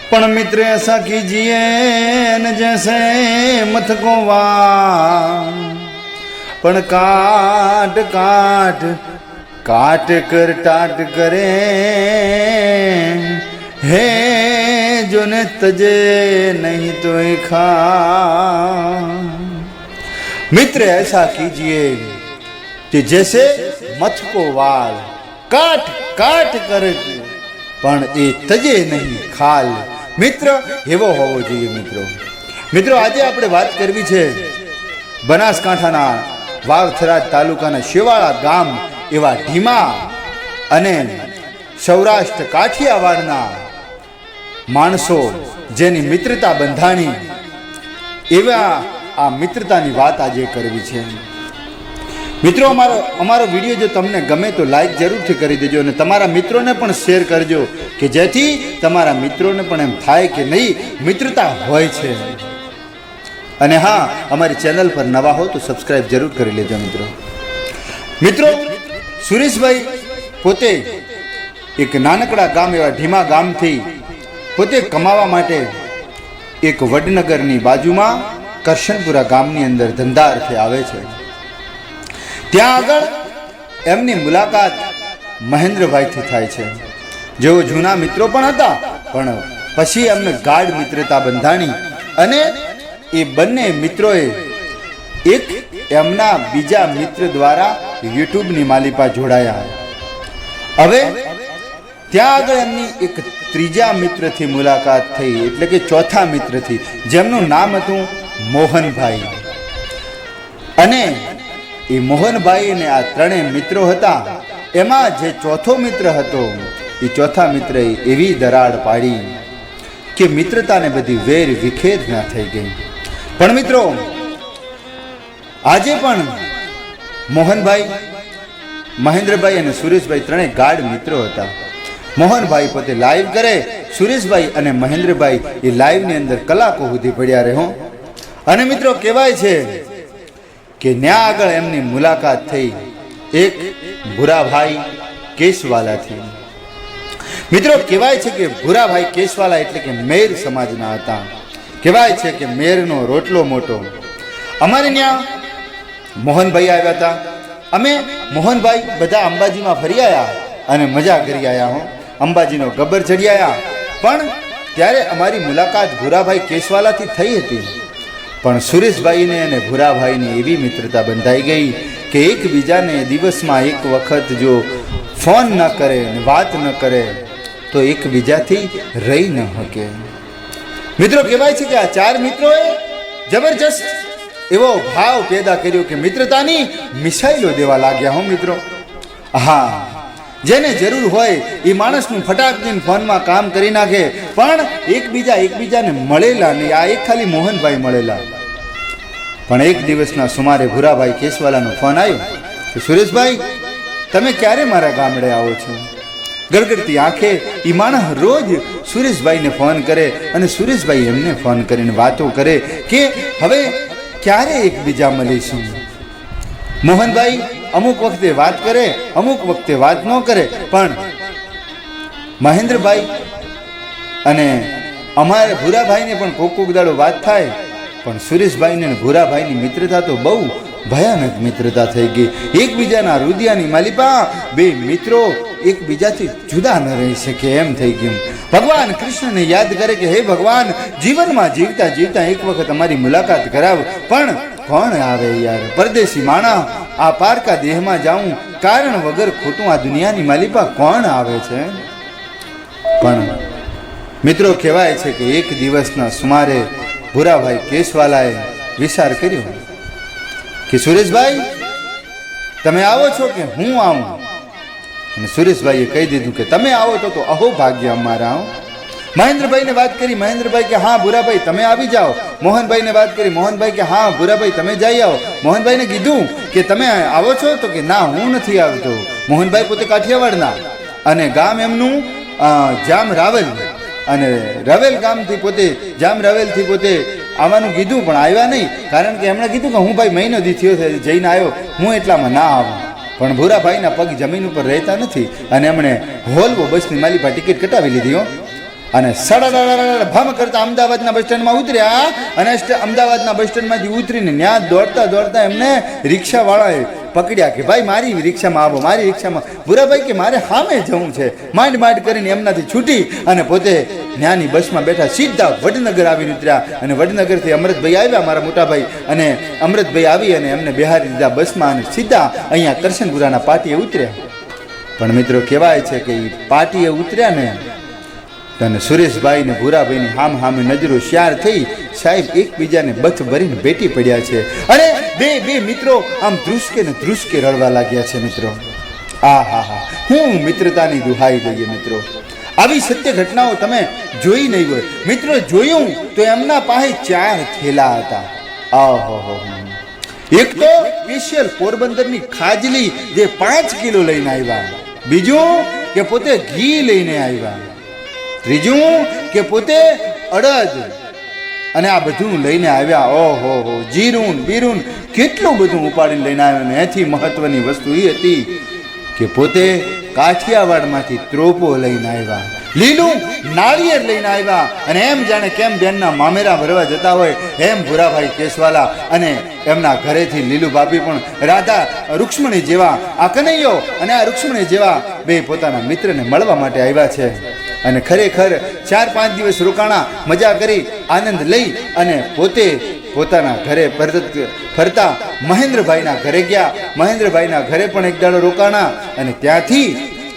पण मित्र ऐसा कीजिए न जैसे मत को वार, पण काट काट काट कर टाट करे, हे जो ने तजे नहीं तो खा। मित्र ऐसा कीजिए कि जैसे मथ को वाल काट काट करे पण ए तजे नहीं खाल। मित्र एवो होवो जोईए। मित्रों आज आपणे वात करवी छे बनासकांठाना वावथरा तालुकाना शेवाळा गाम एवा ढीमा अने सौराष्ट्र काठियावाड़ना माणसो जेनी मित्रता बंधाणी एवा आ मित्रतानी वात आजे करवी छे। मित्रों अमारो विडियो जो तमने गमे तो लाइक जरूर थी करी देजो अने तमारा मित्रों ने पण शेर करजो कि जेथी तमारा मित्रों ने पण एम थाय कि नहीं मित्रता होय छे। अने हाँ, अमारी चैनल पर नवा हो तो सब्सक्राइब जरूर करी लेजो। मित्रों सुरेश भाई पोते एक नानकड़ा गाम एवा ढीमा गाम थी पोते कमावा माटे एक वडनगरनी बाजुमां करशनपुरा गामनी अंदर धंधा अर्थे आवे छे। त्यां आगळ एमनी मुलाकात महेंद्रभाई थी थाय छे, जेओ जूना मित्रों पण हता पण पछी एमने गाढ़ मित्रता बंधाणी अने ए बंने मित्रोए एक एमना बीजा मित्र द्वारा यूट्यूब नी मालिपा जोड़ाया। हवे त्यां आगळ एमनी एक त्रीजा मित्र थी मुलाकात थई एटले के चौथा मित्र थी जेमनुं नाम हतुं मोहनभाई। अने ए मोहनभाई ने आ त्रणेय मित्रों हता एमां जे चौथो मित्र हतो ए चौथा मित्रए एवी दराड़ पाड़ी कि मित्रता ने बधी वेर विखेर ना थई गई। पण मित्रों आजे पण मोहनभाई महेंद्रभाई अने सुरेशभाई त्रणेय गाढ़ मित्रों हता। मोहनभाई पोते लाइव करे, सुरेशभाई अने महेंद्रभाई ए लाइव नी अंदर कलाको सुधी पड्या रहे हो। अने मित्रों कहेवाय छे कि न्या आगळ एमनी मुलाकात थई एक भूराभाई केसवाला थी। मित्रों कहेवाय छे कि भूराभाई केसवाला एटले के मेर समाजना हता। कहेवाय छे कि मेरनो रोटलो मोटो। अमारे न्या मोहनभाई आव्या हता। अमे मोहनभाई बधा अंबाजीमां फरी आया अने मजा करी आया हो। अंबाजीनो गब्बर चढ़ी आया पण त्यारे अमारी मुलाकात भूराभाई केसवाला थी थई हती। पण सुरेशभाई ने अने भूराभाई ने एवी मित्रता बंधाई गई कि एक बीजा ने दिवस में एक वखत जो फोन न करे बात न करे तो एक बीजा थी रही न सके। मित्रों कहेवाय छे कि आ चार मित्रोए जबरदस्त एवो भाव पैदा कर्यो कि मित्रतानी मिसाइलो देवा लाग्या हो। मित्रों हाँ, जेने जरूर होय ए माणसनुं फटाक दीने फोन में काम करी नाखे पण एक बीजा ने मळेला नहीं। आ एक खाली मोहनभाई मळेला। पण एक दिवसना सुमारे भूराभाई केसवालानो फोन आव्यो कि सुरेशभाई तमे क्यारे मारा गामडे आवो छो। गड़गड़ती आंखे ई माणस रोज सुरेशभाई ने फोन करे अने सुरेशभाई एमने फोन करीने वातो करे कि हवे क्यारे एक बीजा मळीशुं। मोहनभाई अमुक वखते बात करे अमुक वखते बात न करे पण महेंद्रभाई अने अमारे भूराभाई ने पण कोक दाड़ो बात थाय पण सुरेशभाई ने भूराभाई नी मित्रता तो बहु भयानक मित्रता थई गई। एक बीजाना हृदयनी मालिपा बे मित्रों एक बीजाथी जुदा न रही सके एम थई गयुं। भगवान कृष्ण ने याद करे कि हे भगवान जीवन में जीवता जीवता एक वखत अमारी मुलाकात कराव पण कोण आवे यार। परदेशी माणा आ पारका देह में जाऊं कारण वगर खोटू आ दुनियानी मालिपा कोण आवे छे। पण मित्रों कहेवाय छे कि एक दिवसना सुमारे भूराभाई केसवालाए विचार कर्यो कि सुरेशभाई तमे आवो छो कि हूँ आऊँ। અને સુરેશભાઈએ કહી દીધું કે તમે આવો તો અહો ભાગ્ય અમારા। મહેન્દ્રભાઈ ને વાત કરી, મહેન્દ્રભાઈ કે હા ભૂરાભાઈ તમે આવી જાઓ। મોહનભાઈ ને વાત કરી, મોહનભાઈ કે હા ભૂરાભાઈ તમે જઈ આવો। મોહનભાઈ ને કીધું કે તમે આવો છો તો કે ના હું નથી આવતો। મોહનભાઈ પોતે કાઠિયાવાડના અને ગામ એમનું જામ રાવલ અને રવેલ ગામથી પોતે જામ રાવેલથી પોતે આવવાનું કીધું પણ આવ્યા નહીં કારણ કે એમણે કીધું કે હું ભાઈ મહિનો દી થયો છે જઈને આવ્યો હું એટલામાં ના આવું। પણ ભૂરાભાઈના પગ જમીન ઉપર રહેતા નથી અને એમણે હોલવો બસની માલિપા ટિકિટ કટાવી લીધી હો। અને સડડ ભમ કરતા અમદાવાદના બસ સ્ટેન્ડમાં ઉતર્યા અને અમદાવાદના બસ સ્ટેન્ડમાંથી ઉતરીને ત્યાં દોડતા દોડતા એમને રિક્ષાવાળાએ પકડ્યા કે ભાઈ મારી રિક્ષામાં આવો, મારી રિક્ષામાં. ભૂરાભાઈ કે મારે સામે જવું છે. માંડ માંડ કરીને એમનાથી છૂટી અને પોતે ત્યાંની બસમાં બેઠા સીધા વડનગર આવીને ઉતર્યા. અને વડનગરથી અમૃતભાઈ આવ્યા, મારા મોટાભાઈ, અને અમૃતભાઈ આવી અને એમને બેહારી દીધા બસમાં અને સીધા અહીંયા કરશનપુરાના પાટીએ ઉતર્યા. પણ મિત્રો કહેવાય છે કે એ પાટીએ ઉતર્યા ને અને સુરેશભાઈ ને ભૂરાભાઈની હામે નજરો શ્યાર થઈ. સાહેબ એકબીજાને બથ ભરીને ભેટી પડ્યા છે અને બે મિત્રો આમ ધ્રુસકે રડવા લાગ્યા છે મિત્રો. હા હું મિત્રતાની દુહાઈ દઈએ મિત્રો. આવી સત્ય ઘટનાઓ તમે જોઈ નહીં હોય મિત્રો. જોયું તો એમના પાસે 4 થેલા હતા. આહો, એક તો સ્પેશિયલ પોરબંદરની ખાજલી જે 5 કિલો લઈને આવ્યા, બીજું કે પોતે ઘી લઈને આવ્યા, ત્રીજું કે પોતે અડદ અને આ બધું લઈને આવ્યા. ઓહો, જીરું બીરું કેટલું બધું ઉપાડીને લઈને આવ્યા. ને એથી મહત્વની વસ્તુ એ હતી કે પોતે કાઠિયાવાડમાંથી ત્રોપો લઈને આવ્યા, લીલું નાળિયેર લઈને આવ્યા. અને એમ જાણે કેમ બેનના મામેરા ભરવા જતા હોય એમ ભૂરાભાઈ કેશવાલા અને એમના ઘરેથી લીલું બાપી પણ રાધા રૂક્ષ્મણી જેવા, આ કનૈયો અને આ રૂક્ષ્મણી જેવા બે પોતાના મિત્રને મળવા માટે આવ્યા છે. અને ખરેખર 4-5 દિવસ રોકાણા, મજા કરી, આનંદ લઈ અને પોતે પોતાના ઘરે ફરતા મહેન્દ્રભાઈના ઘરે ગયા. મહેન્દ્રભાઈના ઘરે પણ એક દાડો રોકાણા અને ત્યાંથી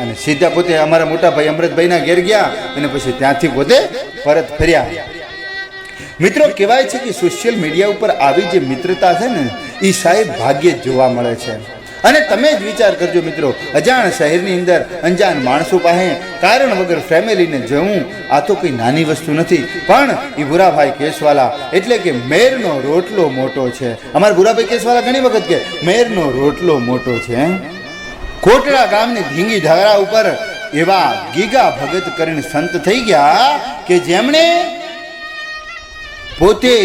અને સીધા પોતે અમારા મોટા ભાઈ અમૃતભાઈના ઘેર ગયા અને પછી ત્યાંથી પોતે પરત ફર્યા. મિત્રો કહેવાય છે કે સોશિયલ મીડિયા ઉપર આવી જે મિત્રતા છે ને એ સાહેબ ભાગ્યે જ જોવા મળે છે. અને તમે જ વિચાર કરજો મિત્રો, અજાણ શહેરની અંદર અંજાન માણસો પાસે કારણ વગર ફેમિલીને જવું આ તો કંઈ નાની વસ્તુ નથી. પણ એ ભૂરાભાઈ કેશવાલા એટલે કે મેરનો રોટલો મોટો છે. અમારા ભૂરાભાઈ કેશવાલા ઘણી વખત કે મેરનો રોટલો મોટો છે. કોટડા ગામની ધીંગી ધારા ઉપર એવા ગીગા ભગત કરીને સંત થઈ ગયા કે જેમણે પોતે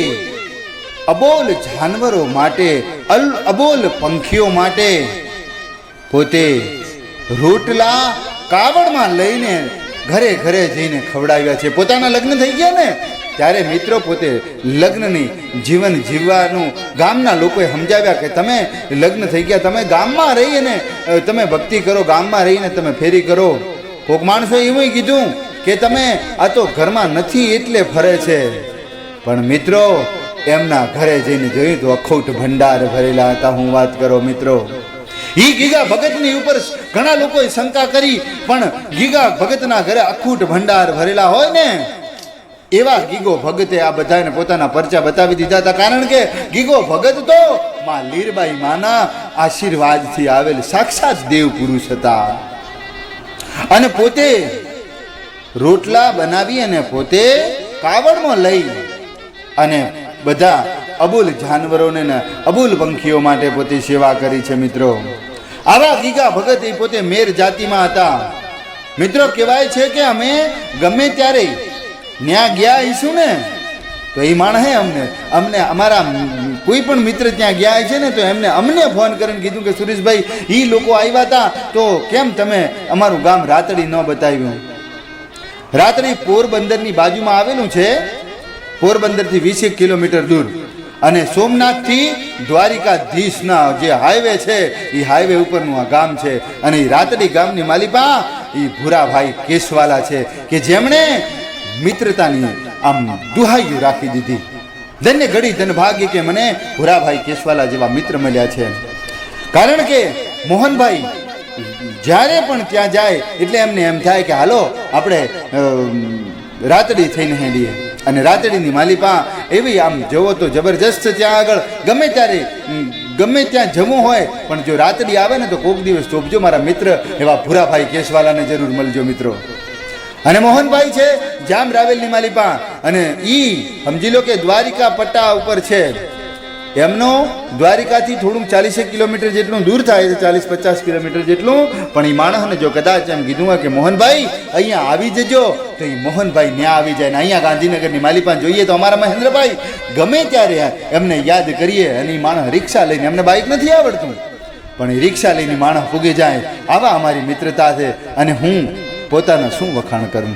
અબોલ જાનવરો માટે, અબોલ પંખીઓ માટે પોતે રોટલા કાવડમાં લઈને ઘરે ઘરે જઈને ખવડાવ્યા છે. પોતાના લગ્ન થઈ ગયા ને ત્યારે મિત્રો પોતે લગ્નની જીવન જીવવાનું ગામના લોકોએ સમજાવ્યા કે તમે લગ્ન થઈ ગયા, તમે ગામમાં રહીને તમે ભક્તિ કરો, ગામમાં રહીને તમે ફેરી કરો. કોઈક માણસોએ એવું કીધું કે તમે આ તો ઘરમાં નથી એટલે ફરે છે. પણ મિત્રો એમના ઘરે જઈને જોયું તો અખૂટ ભંડાર ભરેલા હતા. હું વાત કરો મિત્રો, ઈ ગીગા ભગતની ઉપર ઘણા લોકોએ શંકા કરી, પણ ગીગા ભગતના ઘરે અખૂટ ભંડાર ભરેલા હોય ને એવા ગીગો ભગતે આ બધાને પોતાના પરચા બતાવી દીધા હતા. કારણ કે ગીગો ભગત તો માં લીરબાઈ માના આશીર્વાદથી આવેલ સાક્ષાત દેવ પુરુષ હતા. અને પોતે રોટલા બનાવી અને પોતે કાવડમાં લઈ અને બધા અબુલ જાનવરોને અબુલ પંખીઓ માટે પોતે સેવા કરી છે. મિત્રો આવા ગીગા ભગત એ પોતે મેર જાતિમાં હતા. મિત્રો કહેવાય છે કે અમે ગમે ત્યારે ત્યાં ગયા હઈશું ને તો એ માણસે અમને અમારા કોઈ પણ મિત્ર ત્યાં ગયા છે ને તો અમને ફોન કરીને કીધું કે સુરેશભાઈ એ લોકો આવ્યા હતા તો કેમ તમે અમારું ગામ રાતડી ન બતાવ્યું. રાતડી પોરબંદરની બાજુમાં આવેલું છે, પોરબંદરથી 20 કિલોમીટર દૂર. અને સોમનાથથી દ્વારિકાધીશના જે હાઈવે છે એ હાઈવે ઉપરનું આ ગામ છે. અને એ રાતડી ગામની માલિપા એ ભૂરાભાઈ કેશવાલા છે કે જેમણે મિત્રતાની આમ દુહાઈ રાખી દીધી. ધન્ય ઘડી ધન ભાગ્ય કે મને ભૂરાભાઈ કેશવાલા જેવા મિત્ર મળ્યા છે. કારણ કે મોહનભાઈ જ્યારે પણ ત્યાં જાય એટલે એમને એમ થાય કે હાલો આપણે રાતડી થઈને હેડીએ. અને રાતડીની માલિપા એવી આમ જવો તો જબરજસ્ત, ત્યાં આગળ ગમે ત્યારે ગમે ત્યાં જવું હોય પણ જો રાતડી આવે ને તો કોઈક દિવસ તોપજો મારા મિત્ર એવા ભૂરાભાઈ કેશવાલાને જરૂર મળજો મિત્રો. અને મોહનભાઈ છે જામ રાવેલની માલિપા, અને ઈ સમજી લો કે દ્વારિકા પટ્ટા ઉપર છે. એમનો દ્વારિકાથી થોડુંક 40 કિલોમીટર જેટલું દૂર થાય છે, 40-50 કિલોમીટર જેટલું. પણ એ માણસને જો કદાચ એમ કીધું હોય કે મોહનભાઈ અહીંયા આવી જજો તો એ મોહનભાઈ ન્યા આવી જાય. ને અહીંયા ગાંધીનગરની માલિપા જોઈએ તો અમારા મહેન્દ્રભાઈ ગમે ત્યારે એમને યાદ કરીએ અને એ માણસ રિક્ષા લઈને, એમને બાઇક નથી આવડતું પણ એ રિક્ષા લઈને માણસ પૂગી જાય. આવા અમારી મિત્રતા છે અને હું પોતાના શું વખાણ કરું.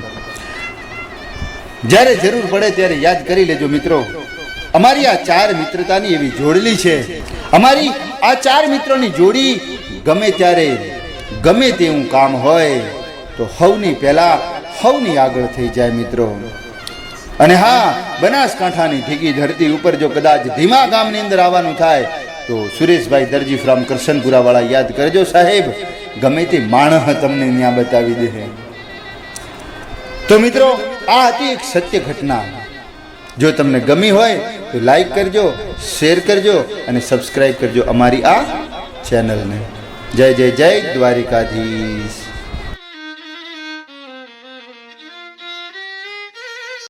જ્યારે જરૂર પડે ત્યારે યાદ કરી લેજો મિત્રો. અમારી આ 4 મિત્રતાની એવી જોડલી છે. અમારી આ 4 મિત્રોની જોડી ગમે ત્યારે ગમે તેવું કામ હોય તો હવની પહેલા હવની આગળ થઈ જાય મિત્રો. અને હા, બનાસકાંઠાની ભીગી ધરતી ઉપર જો કદાચ ધીમા ગામની અંદર આવવાનું થાય તો સુરેશભાઈ દરજી ફ્રોમ કરશનપુરાવાળા યાદ કરજો સાહેબ, ગમે તે માણસ તમને ત્યાં બતાવી દે. તો મિત્રો, આ હતી એક સત્ય ઘટના. જો તમને ગમી હોય તો લાઈક કરજો, શેર કરજો અને સબસ્ક્રાઈબ કરજો અમારી આ ચેનલને. જય જય જય દ્વારિકાધીશ.